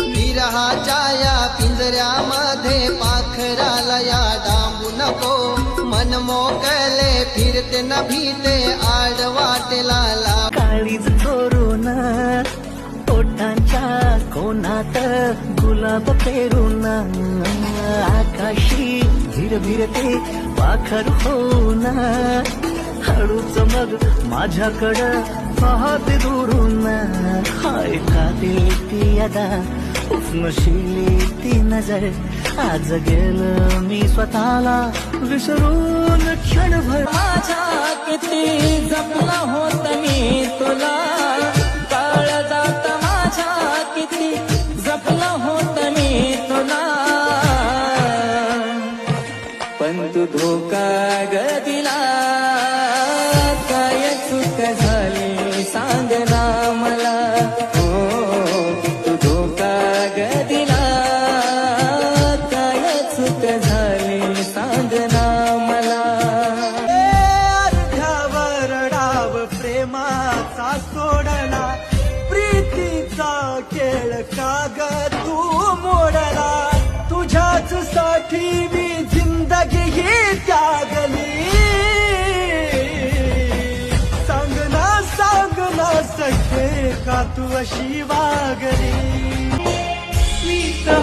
विरहाच्या पिंजऱ्यामध्ये पाखराला या डांबू नको, मन मोकळे फिरते न भीते आडवाटेला काळीज चोरून ओठांच्या कोणात गुलाब पेरून आकाशी भिरभिरते पाखर होऊन हळूच मग माझ्याकडं पाहते दुरून हाय खाते ती अदा उष्णशिली ती नजर आज गेलं मी स्वतःला विसरून क्षणभर माझ्या किती जपला होत मी तुला काळ जात माझ्या किती जपला होत मी तुला पण तू धोका ग दिला काय चूक झाली सांग ना मला तू धोका ग दिला काय चूक झाली सांग ना मला अर्ध्यावर डाव प्रेमाचा सोडला प्रीतीचा खेळ काग तू मोडला तुझ्याच साठी मी जिंदगी ही त्यागली सांग ना सखे का तू अशी वागली मी तर